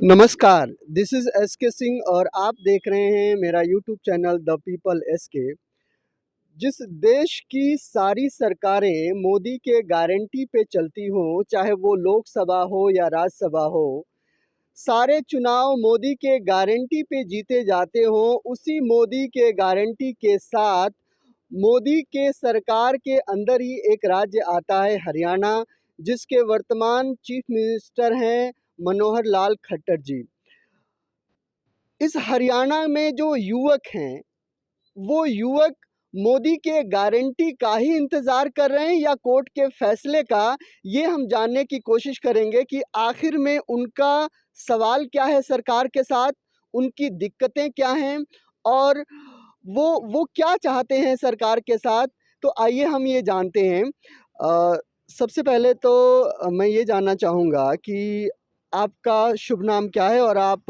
नमस्कार, this is S के सिंह और आप देख रहे हैं मेरा YouTube channel the people S के। जिस देश की सारी सरकारें मोदी के गारंटी पे चलती हों, चाहे वो लोकसभा हो या राज्यसभा हो, सारे चुनाव मोदी के गारंटी पे जीते जाते हों, उसी मोदी के गारंटी के साथ मोदी के सरकार के अंदर ही एक राज्य आता है हरियाणा, जिसके वर्तमान चीफ मिनिस्टर हैं मनोहर लाल खट्टर जी। इस हरियाणा में जो युवक हैं, वो युवक मोदी के गारंटी का ही इंतज़ार कर रहे हैं या कोर्ट के फैसले का, ये हम जानने की कोशिश करेंगे कि आखिर में उनका सवाल क्या है सरकार के साथ, उनकी दिक्कतें क्या हैं और वो क्या चाहते हैं सरकार के साथ। तो आइए हम ये जानते हैं। सबसे पहले तो मैं ये जानना चाहूँगा कि आपका शुभ नाम क्या है और आप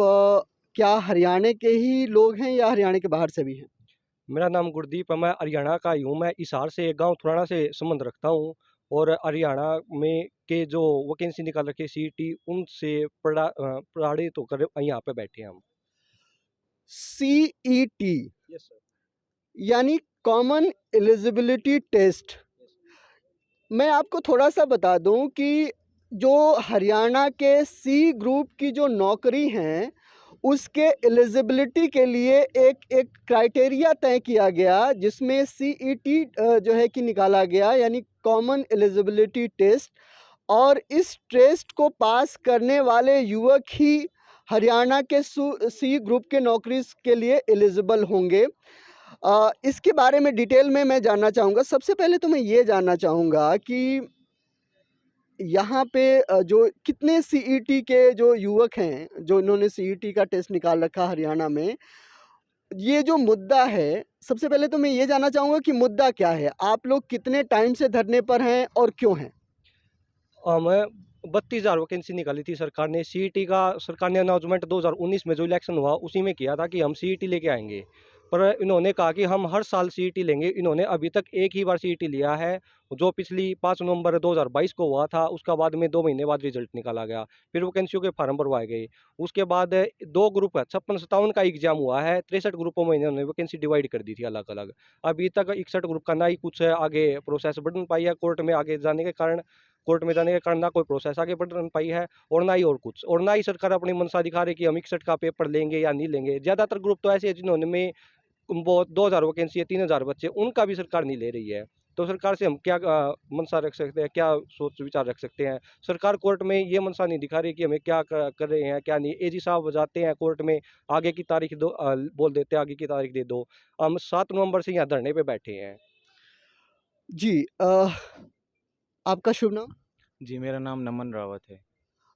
क्या हरियाणा के ही लोग हैं या हरियाणा के बाहर से भी हैं? मेरा नाम गुरदीप है, मैं हरियाणा का ही हूँ। मैं हिसार से, एक गाँव थुराना से संबंध रखता हूँ और हरियाणा में के जो वैकेंसी निकाल रखी है सीईटी उनसे प्रताड़ित होकर यहाँ पे बैठे हैं हम। CET yes sir. यानी common eligibility test. Yes sir. मैं आपको थोड़ा-सा बता दूँ कि जो हरियाणा के सी ग्रुप की जो नौकरी हैं, उसके एलिजिबिलिटी के लिए एक एक क्राइटेरिया तय किया गया, जिसमें सीईटी जो है कि निकाला गया, यानी कॉमन एलिजिबिलिटी टेस्ट। और इस टेस्ट को पास करने वाले युवक ही हरियाणा के सी ग्रुप के नौकरी के लिए एलिजिबल होंगे। इसके बारे में डिटेल में मैं जानना चाहूँगा। सबसे पहले तो मैं ये जानना चाहूँगा कि यहाँ पे जो कितने सीईटी के जो युवक हैं, जो इन्होंने सीईटी का टेस्ट निकाल रखा हरियाणा में, ये जो मुद्दा है, सबसे पहले तो मैं ये जानना चाहूँगा कि मुद्दा क्या है? आप लोग कितने टाइम से धरने पर हैं और क्यों हैं? मैं 32,000 वैकेंसी निकाली थी सरकार ने। सीईटी का सरकार ने अनाउंसमेंट 2019 में जो इलेक्शन हुआ उसी में किया था कि हम सीईटी लेके आएँगे। पर इन्होंने कहा कि हम हर साल सीईटी लेंगे। इन्होंने अभी तक एक ही बार सीईटी लिया है, जो पिछली 5 नवंबर 2022 को हुआ था। उसका बाद में 2 महीने बाद रिज़ल्ट निकाला गया। फिर वैकेंसियों के फार्म भरवाए गए। उसके बाद 2 ग्रुप 56-57 का एग्ज़ाम हुआ है। 63 ग्रुपों में इन्होंने वैकेंसी डिवाइड कर दी थी अलग-अलग। अभी तक 61 ग्रुप का ना ही कुछ आगे प्रोसेस बढ़ पाई है। कोर्ट में जाने के कारण ना कोई प्रोसेस आगे बढ़ पाई है और ना ही और कुछ, और ना ही सरकार अपनी मंशा दिखा रही है कि हम 61 का पेपर लेंगे या नहीं लेंगे। ज़्यादातर ग्रुप तो ऐसे हैं जिन्होंने में वो 2000 वैकेंसी है, 3000 बच्चे, उनका भी सरकार नहीं ले रही है। तो सरकार से हम क्या मंशा रख सकते हैं, क्या सोच विचार रख सकते हैं? सरकार कोर्ट में ये मंशा नहीं दिखा रही कि हमें क्या कर रहे हैं, क्या नहीं। एजी साहब जाते हैं कोर्ट में, आगे की तारीख दो, बोल देते हैं आगे की तारीख दे दो। हम 7 नवंबर से यहाँ धरने पे बैठे हैं। जी, आपका शुभ नाम? जी, मेरा नाम नमन रावत है।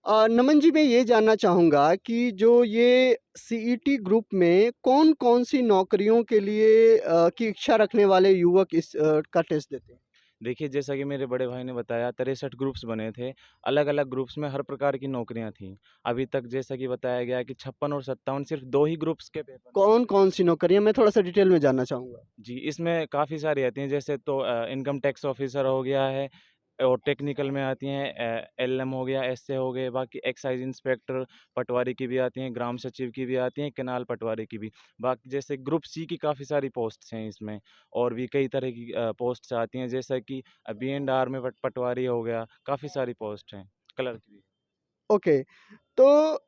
नमन जी, मैं ये जानना चाहूँगा कि जो ये सीईटी ग्रुप में कौन-कौन सी नौकरियों के लिए की इच्छा रखने वाले युवक इस का टेस्ट देते हैं? देखिए, जैसा कि मेरे बड़े भाई ने बताया 63 ग्रुप्स बने थे। अलग-अलग ग्रुप्स में हर प्रकार की नौकरियाँ थीं। अभी तक जैसा कि बताया गया कि 56 और 57 सिर्फ़ 2 ही ग्रुप्स के पेपर निकले हैं। कौन-कौन सी नौकरियाँ? मैं थोड़ा-सा डिटेल में जानना चाहूँगा। जी, इसमें काफ़ी सारी आती हैं, जैसे तो इनकम टैक्स ऑफ़िसर हो गया है और टेक्निकल में आती हैं एलएम हो गया, एसए हो गए, बाकी एक्साइज़ इंस्पेक्टर, पटवारी की भी आती हैं, ग्राम सचिव की भी आती हैं, केनाल पटवारी की भी। बाकी जैसे ग्रुप सी की काफ़ी सारी पोस्ट्स हैं इसमें, और भी कई तरह की पोस्ट्स आती हैं, जैसा कि बी.एंड.आर में पटवारी हो गया, काफ़ी सारी पोस्ट हैं, क्लर्क भी। ओके, तो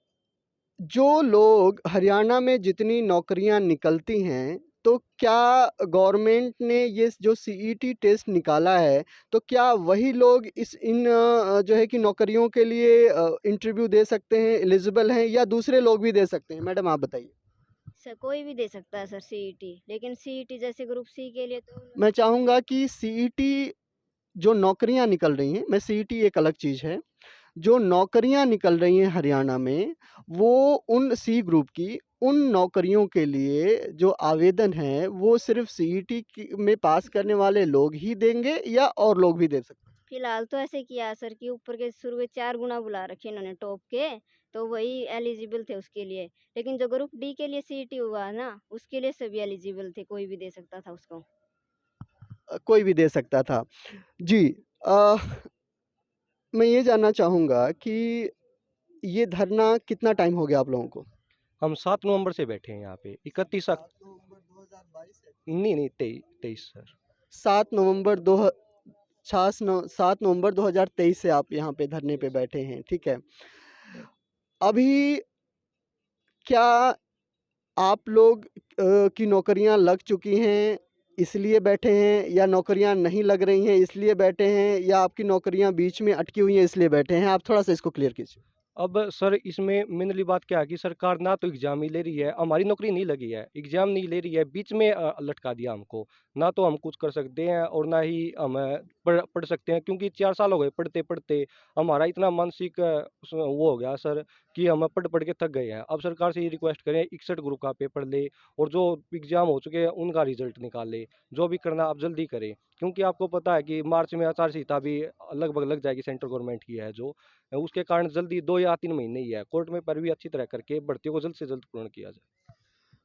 जो लोग हरियाणा में जितनी नौकरियां निकलती हैं, तो क्या गवर्नमेंट ने ये जो सीईटी टेस्ट निकाला है, तो क्या वही लोग जो है कि नौकरियों के लिए इंटरव्यू दे सकते हैं, एलिजिबल हैं या दूसरे लोग भी दे सकते हैं? मैडम आप बताइए। सर कोई भी दे सकता है सर सीईटी, लेकिन सीईटी जैसे ग्रुप सी के लिए तो मैं चाहूँगा कि सीईटी जो नौकरियां निकल रही हैं, मैं सीईटी एक अलग चीज़ है। जो नौकरियां निकल रही हैं हरियाणा में, वो उन सी ग्रुप की उन नौकरियों के लिए जो आवेदन है, वो सिर्फ़ सीईटी की में पास करने वाले लोग ही देंगे या और लोग भी दे सकते हैं? फिलहाल तो ऐसे किया है सर कि ऊपर के शुरू में 4 गुना बुला रखे इन्होंने टॉप के, तो वही एलिजिबल थे उसके लिए। लेकिन जो ग्रुप डी के लिए सीईटी हुआ है ना, उसके लिए सभी एलिजिबल थे, कोई भी दे सकता था उसको। कोई भी दे सकता था। जी, अ, मैं ये जानना चाहूँगा कि ये धरना कितना टाइम हो गया आप लोगों को? हम 7 नवंबर से बैठे हैं यहाँ पे 31 नवंबर 2022 है। नहीं 23 सर। 7 नवंबर 7 नवंबर 2023 से आप यहाँ पे धरने पे बैठे हैं, ठीक है। अभी क्या आप लोग की नौकरियां लग चुकी हैं इसलिए बैठे हैं, या नौकरियां नहीं लग रही हैं इसलिए बैठे हैं, या आपकी नौकरियां बीच में अटकी हुई हैं इसलिए बैठे हैं? आप थोड़ा-सा इसको क्लियर कीजिए। अब सर इसमें मेनली बात क्या है कि सरकार ना तो एग्ज़ाम ही ले रही है, हमारी नौकरी नहीं लगी है, एग्ज़ाम नहीं ले रही है, बीच में लटका दिया हमको। ना तो हम कुछ कर सकते हैं और ना ही हम पढ़ सकते हैं, क्योंकि 4 साल हो गए पढ़ते-पढ़ते हमारा इतना मानसिक वो हो गया सर कि हम पढ़-पढ़ के थक गए हैं। अब सरकार से ये रिक्वेस्ट करें 61 ग्रुप का पेपर ले और जो एग्ज़ाम हो चुके हैं उनका रिज़ल्ट निकाल ले। जो भी करना आप जल्दी करें, क्योंकि आपको पता है कि मार्च में आचार संहिता भी लगभग लग जाएगी, सेंट्रल गवर्नमेंट की है जो। उसके कारण जल्दी 2 या 3 महीने ही है, कोर्ट में पर भी अच्छी तरह करके भर्तियों को जल्द से जल्द पूर्ण किया जाए।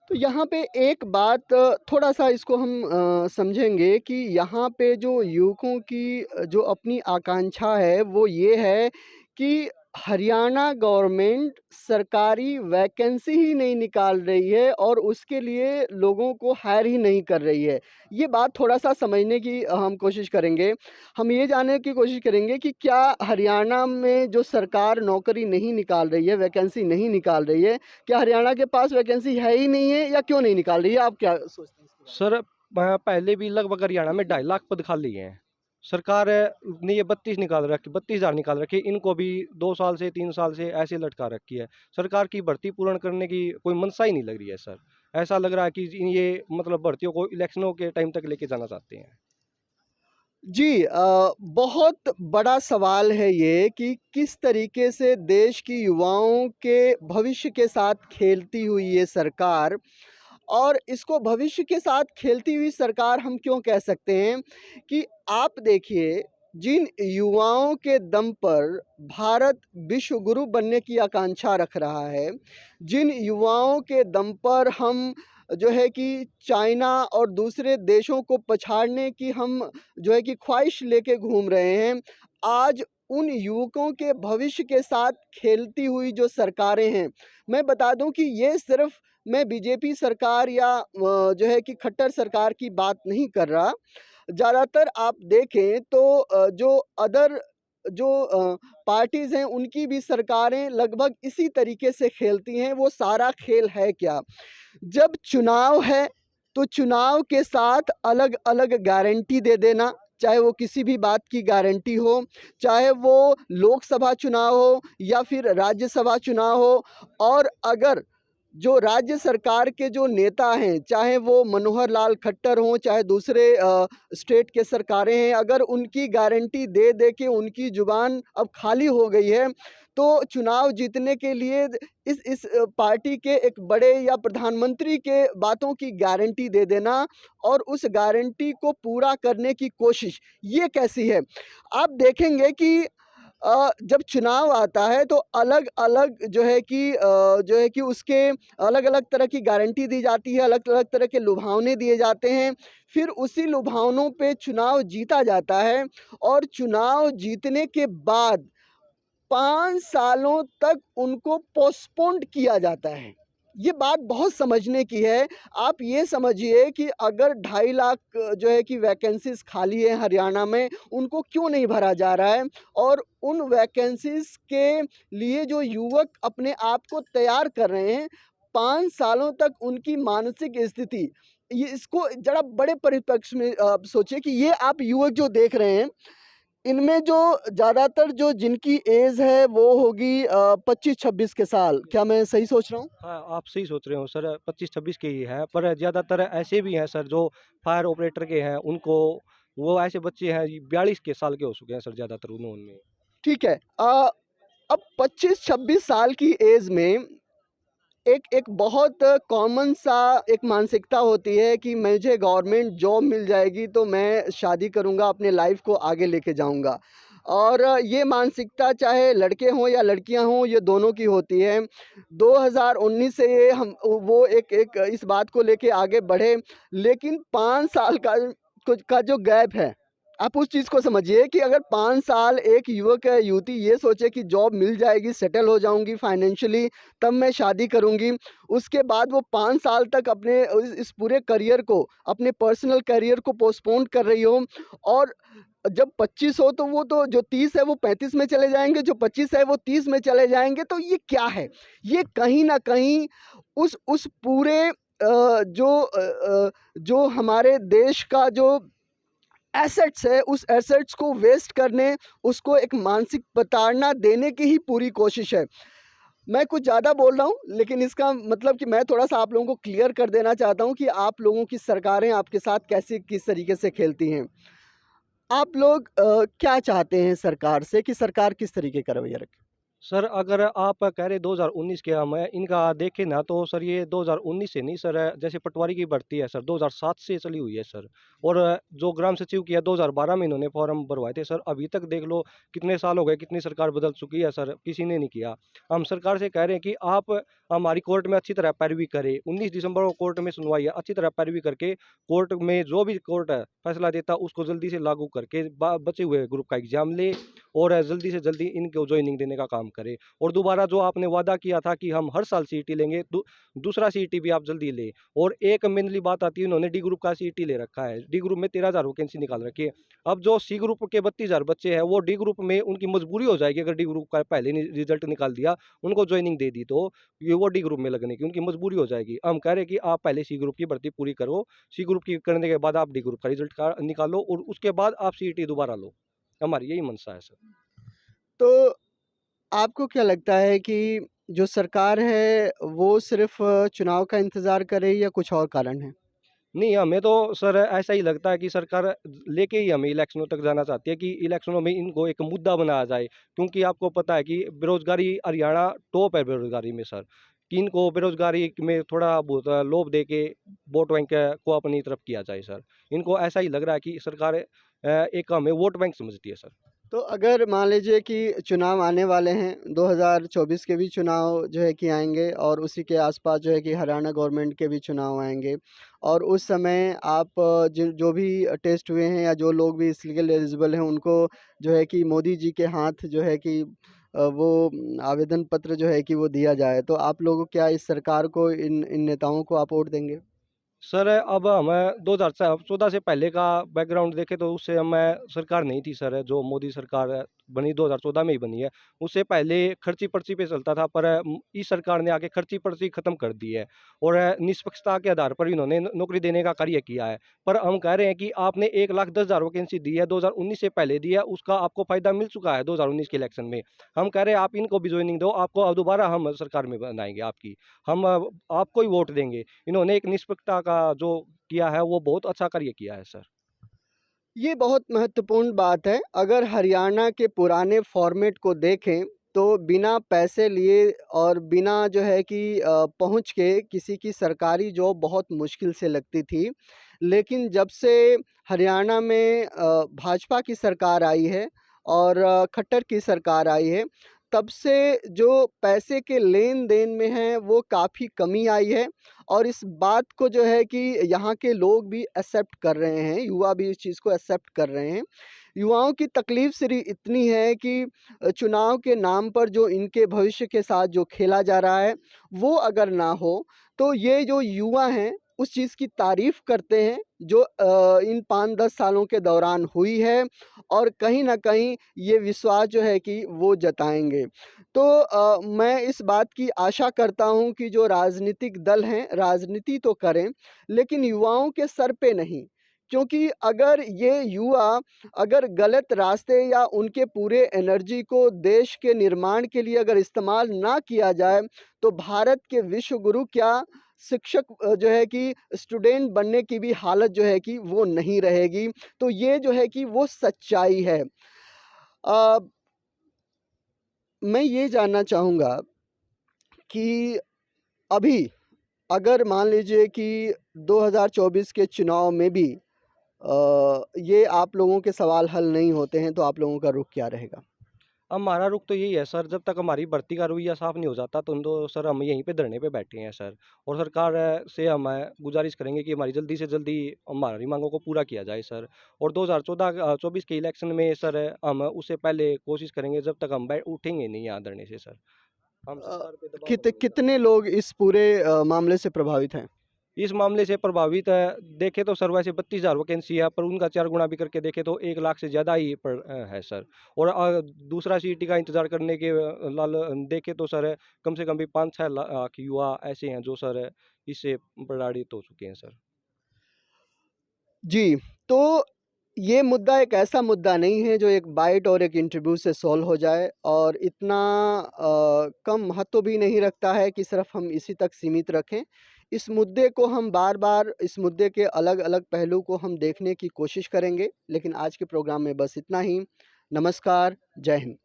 तो यहाँ पे एक बात थोड़ा-सा इसको हम समझेंगे कि यहाँ पे जो युवकों की जो अपनी आकांक्षा है वो ये है कि हरियाणा गवर्नमेंट सरकारी वैकेंसी ही नहीं निकाल रही है और उसके लिए लोगों को हायर ही नहीं कर रही है। ये बात थोड़ा-सा समझने की हम कोशिश करेंगे। हम ये जानने की कोशिश करेंगे कि क्या हरियाणा में जो सरकार नौकरी नहीं निकाल रही है, वैकेंसी नहीं निकाल रही है, क्या हरियाणा के पास वैकेंसी है ही नहीं है या क्यों नहीं निकाल रही है? आप क्या सोचते हैं इसके बारे सर पहले भी लगभग हरियाणा में 2.5 लाख पद खाली हैं। सरकार ने ये 32,000 निकाल रखे, इनको भी 2 साल से 3 साल से ऐसे लटका रखी है। सरकार की भर्ती पूर्ण करने की कोई मनसा ही नहीं लग रही है सर। ऐसा लग रहा है कि ये मतलब भर्तियों को इलेक्शनों के टाइम तक लेके जाना चाहते हैं। जी बहुत बड़ा सवाल है ये कि किस तरीके से देश की युवाओं के भविष्य के साथ खेलती हुई ये सरकार, और इसको भविष्य के साथ खेलती हुई सरकार हम क्यों कह सकते हैं कि आप देखिए, जिन युवाओं के दम पर भारत विश्व गुरु बनने की आकांक्षा रख रहा है, जिन युवाओं के दम पर हम जो है कि चाइना और दूसरे देशों को पछाड़ने की हम जो है कि ख्वाहिश लेके घूम रहे हैं, आज उन युवकों के भविष्य के साथ खेलती हुई जो सरकारें हैं, मैं बता दूं कि ये सिर्फ मैं बीजेपी सरकार या जो है कि खट्टर सरकार की बात नहीं कर रहा। ज़्यादातर आप देखें तो जो अदर जो पार्टीज़ हैं उनकी भी सरकारें लगभग इसी तरीके से खेलती हैं। वो सारा खेल है क्या? जब चुनाव है तो चुनाव के साथ अलग-अलग गारंटी दे देना, चाहे वो किसी भी बात की गारंटी हो, चाहे वो लोकसभा चुनाव हो या फिर राज्यसभा चुनाव हो, और अगर जो राज्य सरकार के जो नेता हैं, चाहे वो मनोहर लाल खट्टर हों, चाहे दूसरे स्टेट के सरकारें हैं, अगर उनकी गारंटी दे के उनकी ज़ुबान अब खाली हो गई है, तो चुनाव जीतने के लिए इस पार्टी के एक बड़े या प्रधानमंत्री के बातों की गारंटी दे देना और उस गारंटी को पूरा करने की कोशिश, ये कैसी है? आप देखेंगे कि जब चुनाव आता है तो अलग-अलग जो है कि उसके अलग-अलग तरह की गारंटी दी जाती है, अलग-अलग तरह के लुभावने दिए जाते हैं। फिर उसी लुभावनों पे चुनाव जीता जाता है और चुनाव जीतने के बाद 5 सालों तक उनको पोस्टपोन्ड किया जाता है। ये बात बहुत समझने की है। आप ये समझिए कि अगर 2.5 लाख जो है कि वैकेंसीज़ खाली है हरियाणा में, उनको क्यों नहीं भरा जा रहा है? और उन वैकेंसीज़ के लिए जो युवक अपने आप को तैयार कर रहे हैं, 5 सालों तक उनकी मानसिक स्थिति, ये इसको ज़रा बड़े परिप्रेक्ष्य में सोचिए कि ये आप युवक जो देख रहे हैं, इनमें जो ज़्यादातर जो जिनकी एज है वो होगी 25-26 के साल। क्या मैं सही सोच रहा हूँ? हाँ, आप सही सोच रहे हो सर, 25-26 के ही हैं, पर ज़्यादातर ऐसे भी हैं सर जो फायर ऑपरेटर के हैं, उनको वो ऐसे बच्चे हैं 42 के साल के हो चुके हैं सर ज़्यादातर उन्होंने। ठीक है। अब 25-26 साल की एज में एक एक बहुत कॉमन सा एक मानसिकता होती है कि मुझे गवर्नमेंट जॉब मिल जाएगी तो मैं शादी करूँगा, अपने लाइफ को आगे लेके जाऊँगा। और ये मानसिकता चाहे लड़के हों या लड़कियाँ हों, ये दोनों की होती है। 2019 से ये हम वो एक इस बात को लेके आगे बढ़े, लेकिन 5 साल का कुछ का जो गैप है, आप उस चीज़ को समझिए कि अगर 5 साल एक युवक या युवती ये सोचे कि जॉब मिल जाएगी, सेटल हो जाऊँगी फाइनेंशियली, तब मैं शादी करूँगी। उसके बाद वो 5 साल तक अपने इस पूरे करियर को, अपने पर्सनल करियर को पोस्टपोन कर रही हो, और जब 25 हो तो वो तो जो 30 है वो 35 में चले जाएँगे, जो 25 है वो 30 में चले जाएँगे। तो ये क्या है? ये कहीं न कहीं उस पूरे जो हमारे देश का जो एसेट्स है, उस एसेट्स को वेस्ट करने, उसको एक मानसिक प्रताड़ना देने की ही पूरी कोशिश है। मैं कुछ ज़्यादा बोल रहा हूँ, लेकिन इसका मतलब कि मैं थोड़ा-सा आप लोगों को क्लियर कर देना चाहता हूँ कि आप लोगों की सरकारें आपके साथ कैसे, किस तरीके से खेलती हैं। आप लोग क्या चाहते हैं सरकार से कि सरकार किस तरीके का रवैया रखे? सर, अगर आप कह रहे 2019 के हम इनका देखें ना, तो सर ये 2019 से नहीं सर, जैसे पटवारी की भर्ती है सर 2007 से चली हुई है सर। और जो ग्राम सचिव की है 2012 में इन्होंने फॉर्म भरवाए थे सर, अभी तक देख लो कितने साल हो गए, कितनी सरकार बदल चुकी है सर, किसी ने नहीं किया। हम सरकार से कह रहे हैं कि आप हमारी कोर्ट में अच्छी तरह पैरवी करें। 19 दिसंबर को कोर्ट में सुनवाई है, अच्छी तरह पैरवी करके कोर्ट में जो भी कोर्ट है फैसला देता है उसको जल्दी से लागू करके बचे हुए ग्रुप का एग्जाम ले, और जल्दी से जल्दी इनको ज्वाइनिंग देने का काम करें। और दोबारा जो आपने वादा किया था कि हम हर साल सीईटी लेंगे, दूसरा सीईटी भी आप जल्दी लें। और एक मेनली बात आती है, इन्होंने डी ग्रुप का सीईटी ले रखा है, डी ग्रुप में 13,000 वैकेंसी निकाल रखी है। अब जो सी ग्रुप के 32,000 बच्चे हैं वो डी ग्रुप में उनकी मजबूरी हो जाएगी, अगर डी ग्रुप का पहले रिजल्ट निकाल दिया, उनको ज्वाइनिंग दे दी, तो ये वो डी ग्रुप में लगने की उनकी मजबूरी हो जाएगी। हम कह रहे हैं कि आप पहले सी ग्रुप की भर्ती पूरी करो, सी ग्रुप की करने के बाद आप डी ग्रुप का रिजल्ट निकालो, और उसके बाद आप सीईटी दोबारा लो। हमारी यही मंशा है सर। तो आपको क्या लगता है कि जो सरकार है वो सिर्फ़ चुनाव का इंतज़ार कर रही है या कुछ और कारण है? नहीं, हमें तो सर ऐसा ही लगता है कि सरकार लेके ही हमें इलेक्शनों तक जाना चाहती है, कि इलेक्शनों में इनको एक मुद्दा बनाया जाए। क्योंकि आपको पता है कि बेरोज़गारी, हरियाणा टॉप है बेरोज़गारी में सर, कि इनको बेरोज़गारी में थोड़ा बहुत लोभ दे के वोट बैंक को अपनी तरफ किया जाए सर। इनको ऐसा ही लग रहा है कि सरकार एक हमें वोट बैंक समझती है सर। तो अगर मान लीजिए कि चुनाव आने वाले हैं, 2024 के भी चुनाव जो है कि आएँगे, और उसी के आस-पास जो है कि हरियाणा गवर्नमेंट के भी चुनाव आएँगे, और उस समय आप जो भी टेस्ट हुए हैं या जो लोग भी इसके लिए एलिजिबल हैं, उनको जो है कि मोदी जी के हाथ जो है कि वो आवेदन पत्र जो है कि वो दिया जाए। तो आप लोग क्या इस सरकार को, इन नेताओं को आप वोट देंगे? सर, अब हमें 2014 से पहले का बैकग्राउंड देखें तो उस समय सरकार नहीं थी सर, जो मोदी सरकार बनी 2014 में ही बनी है। उससे पहले खर्ची-पर्ची पे चलता था, पर इस सरकार ने आके खर्ची-पर्ची खत्म कर दी है, और निष्पक्षता के आधार पर इन्होंने नौकरी देने का कार्य किया है। पर हम कह रहे हैं कि आपने 1,10,000 वैकेंसी दी है, 2019 से पहले दी है, उसका आपको फ़ायदा मिल चुका है 2019 के इलेक्शन में। हम कह रहे हैं आप इनको भी जॉइनिंग दो, आपको अब दोबारा हम सरकार में बनाएँगे आपकी। हम आपको ही वोट देंगे। इन्होंने एक निष्पक्षता का जो किया है वो बहुत अच्छा कार्य किया है सर। ये बहुत महत्वपूर्ण बात है। अगर हरियाणा के पुराने फॉर्मेट को देखें, तो बिना पैसे लिए और बिना जो है कि पहुँच के किसी की सरकारी जॉब बहुत मुश्किल से लगती थी। लेकिन जब से हरियाणा में भाजपा की सरकार आई है और खट्टर की सरकार आई है, तब से जो पैसे के लेन-देन में है वो काफ़ी कमी आई है, और इस बात को जो है कि यहाँ के लोग भी एक्सेप्ट कर रहे हैं, युवा भी इस चीज़ को एक्सेप्ट कर रहे हैं। युवाओं की तकलीफ़ सिर्फ़ इतनी है कि चुनाव के नाम पर जो इनके भविष्य के साथ जो खेला जा रहा है, वो अगर ना हो, तो ये जो युवा हैं, उस चीज़ की तारीफ़ करते हैं, जो इन 5-10 सालों के दौरान हुई है, और कहीं न कहीं ये विश्वास जो है कि वो जताएँगे। तो मैं इस बात की आशा करता हूँ कि जो राजनीतिक दल हैं, राजनीति तो करें, लेकिन युवाओं के सर पे नहीं। क्योंकि अगर ये युवा अगर गलत रास्ते या उनके पूरे एनर्जी को देश के निर्माण के लिए अगर इस्तेमाल ना किया जाए, तो भारत के विश्व गुरु क्या, शिक्षक जो है कि स्टूडेंट बनने की भी हालत जो है कि वो नहीं रहेगी। तो ये जो है कि वो सच्चाई है। अ, मैं ये जानना चाहूँगा कि अभी अगर मान लीजिए कि 2024 के चुनाव में भी ये आप लोगों के सवाल हल नहीं होते हैं, तो आप लोगों का रुख क्या रहेगा? हमारा रुख तो यही है सर, जब तक हमारी भर्ती का रवैया साफ नहीं हो जाता तो सर हम यहीं पे धरने पे बैठे हैं सर। और सरकार से हम गुजारिश करेंगे कि हमारी जल्दी से जल्दी हमारी मांगों को पूरा किया जाए सर। और 2024 के इलेक्शन में सर हम उससे पहले कोशिश करेंगे, जब तक हम उठेंगे नहीं यहाँ धरने से सर। हम अ, सरकार पे दबाव बनाएंगे। कितने लोग इस पूरे मामले से प्रभावित हैं? इस मामले से प्रभावित देखें तो सर वैसे 32,000 वैकेंसी है, पर उनका 4 गुना भी करके देखें तो 1 लाख से ज़्यादा ही है सर। और दूसरा सीईटी का इंतज़ार करने के देखें तो सर कम से कम भी 5-6 लाख युवा ऐसे हैं जो सर इससे प्रताड़ित हो चुके हैं सर। जी, तो ये मुद्दा एक ऐसा मुद्दा नहीं है जो एक बाइट और एक इंटरव्यू से सॉल्व हो जाए, और इतना कम महत्व भी नहीं रखता है कि सिर्फ हम इसी तक सीमित रखें। इस मुद्दे को हम बार-बार, इस मुद्दे के अलग-अलग पहलू को हम देखने की कोशिश करेंगे, लेकिन आज के प्रोग्राम में बस इतना ही। नमस्कार, जय हिंद।